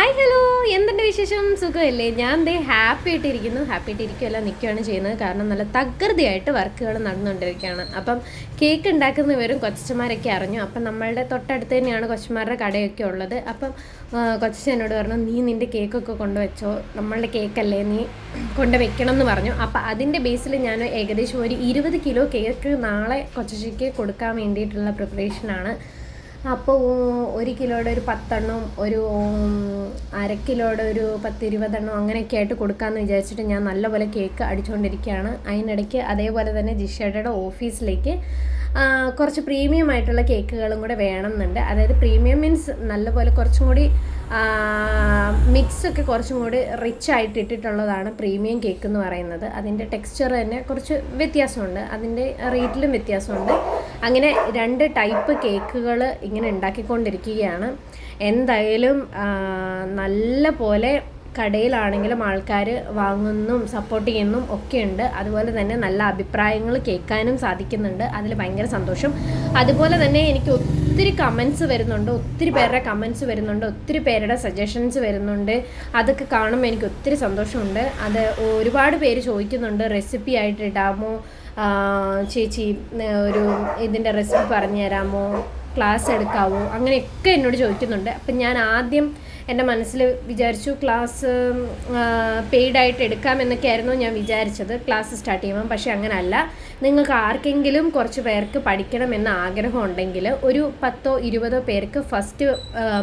Hi hello, എന്തുണ്ട് വിശേഷം? സുഖമല്ലേ? ഞാൻ ഹാപ്പി ആയിട്ടിരിക്കുമല്ല നിൽക്കുകയാണ് ചെയ്യുന്നത്. കാരണം നല്ല തകൃതിയായിട്ട് വർക്കുകൾ നടന്നുകൊണ്ടിരിക്കുകയാണ്. അപ്പം കേക്ക് ഉണ്ടാക്കുന്നവരും കൊച്ചന്മാരൊക്കെ അറിഞ്ഞു. അപ്പം നമ്മളുടെ തൊട്ടടുത്ത് തന്നെയാണ് കൊച്ചന്മാരുടെ കടയൊക്കെ ഉള്ളത്. അപ്പം കൊച്ചൻ എന്നോട് പറഞ്ഞു, നീ നിൻ്റെ കേക്കൊക്കെ കൊണ്ടുവച്ചോ, നമ്മളുടെ കേക്കല്ലേ, നീ കൊണ്ടുവയ്ക്കണം എന്ന് പറഞ്ഞു. അപ്പം അതിൻ്റെ ബേസിൽ ഞാൻ ഏകദേശം ഒരു 20 കിലോ കേക്ക് നാളെ കൊച്ചയ്ക്ക് കൊടുക്കാൻ വേണ്ടിയിട്ടുള്ള പ്രിപ്പറേഷനാണ്. അപ്പോൾ 1 കിലോയുടെ ഒരു 10 എണ്ണം, ഒരു 1/2 കിലോയുടെ ഒരു 10-20 എണ്ണം അങ്ങനെയൊക്കെ ആയിട്ട് കൊടുക്കാമെന്ന് വിചാരിച്ചിട്ട് ഞാൻ നല്ലപോലെ കേക്ക് അടിച്ചുകൊണ്ടിരിക്കുകയാണ്. അതിനിടയ്ക്ക് അതേപോലെ തന്നെ ജിഷേട്ടയുടെ ഓഫീസിലേക്ക് കുറച്ച് പ്രീമിയം ആയിട്ടുള്ള കേക്കുകളും കൂടെ വേണമെന്നുണ്ട്. അതായത് പ്രീമിയം മീൻസ് നല്ലപോലെ കുറച്ചും കൂടി മിക്സൊക്കെ കുറച്ചും കൂടി റിച്ച് ആയിട്ട് ഇട്ടിട്ടുള്ളതാണ് പ്രീമിയം കേക്ക് എന്ന് പറയുന്നത്. അതിൻ്റെ ടെക്സ്ചർ തന്നെ കുറച്ച് വ്യത്യാസമുണ്ട്, അതിൻ്റെ റേറ്റിലും വ്യത്യാസമുണ്ട്. അങ്ങനെ 2 ടൈപ്പ് കേക്കുകൾ ഇങ്ങനെ ഉണ്ടാക്കിക്കൊണ്ടിരിക്കുകയാണ്. എന്തായാലും നല്ല പോലെ കടയിലാണെങ്കിലും ആൾക്കാർ വാങ്ങുന്നും സപ്പോർട്ട് ചെയ്യുന്നും ഒക്കെ ഉണ്ട്. അതുപോലെ തന്നെ നല്ല അഭിപ്രായങ്ങൾ കേൾക്കാനും സാധിക്കുന്നുണ്ട്. അതിൽ ഭയങ്കര സന്തോഷം. അതുപോലെ തന്നെ എനിക്ക് ഒത്തിരി കമൻസ് വരുന്നുണ്ട്, ഒത്തിരി പേരുടെ കമൻസ് വരുന്നുണ്ട്, ഒത്തിരി പേരുടെ സജഷൻസ് വരുന്നുണ്ട്. അതൊക്കെ കാണുമ്പോൾ എനിക്ക് ഒത്തിരി സന്തോഷമുണ്ട്. അത് ഒരുപാട് പേര് ചോദിക്കുന്നുണ്ട്, റെസിപ്പി ആയിട്ട് ഇടാമോ ചേച്ചി, ഒരു ഇതിൻ്റെ റെസിപ്പി പറഞ്ഞു തരാമോ, ക്ലാസ് എടുക്കാവോ, അങ്ങനെയൊക്കെ എന്നോട് ചോദിക്കുന്നുണ്ട്. അപ്പം ഞാൻ ആദ്യം എൻ്റെ മനസ്സിൽ വിചാരിച്ചു ക്ലാസ് പെയ്ഡായിട്ട് എടുക്കാമെന്നൊക്കെ ആയിരുന്നു ഞാൻ വിചാരിച്ചത് ക്ലാസ് സ്റ്റാർട്ട് ചെയ്യുമ്പം. പക്ഷേ അങ്ങനെയല്ല. നിങ്ങൾക്ക് ആർക്കെങ്കിലും കുറച്ച് പേർക്ക് പഠിക്കണമെന്ന് ആഗ്രഹം ഉണ്ടെങ്കിൽ ഒരു 10-20 പേർക്ക് ഫസ്റ്റ്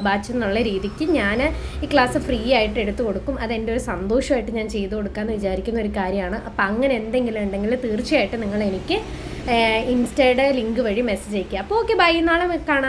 ബാച്ച് എന്നുള്ള രീതിക്ക് ഞാൻ ഈ ക്ലാസ് ഫ്രീ ആയിട്ട് എടുത്തു കൊടുക്കും. അതെൻ്റെ ഒരു സന്തോഷമായിട്ട് ഞാൻ ചെയ്തു കൊടുക്കാമെന്ന് വിചാരിക്കുന്ന ഒരു കാര്യമാണ്. അപ്പം അങ്ങനെ എന്തെങ്കിലും ഉണ്ടെങ്കിൽ തീർച്ചയായിട്ടും നിങ്ങൾ എനിക്ക് ഇൻസ്റ്റയുടെ ലിങ്ക് വഴി മെസ്സേജ് അയയ്ക്കുക. അപ്പോൾ ഓക്കെ, ബൈ, നാളെ കാണാം.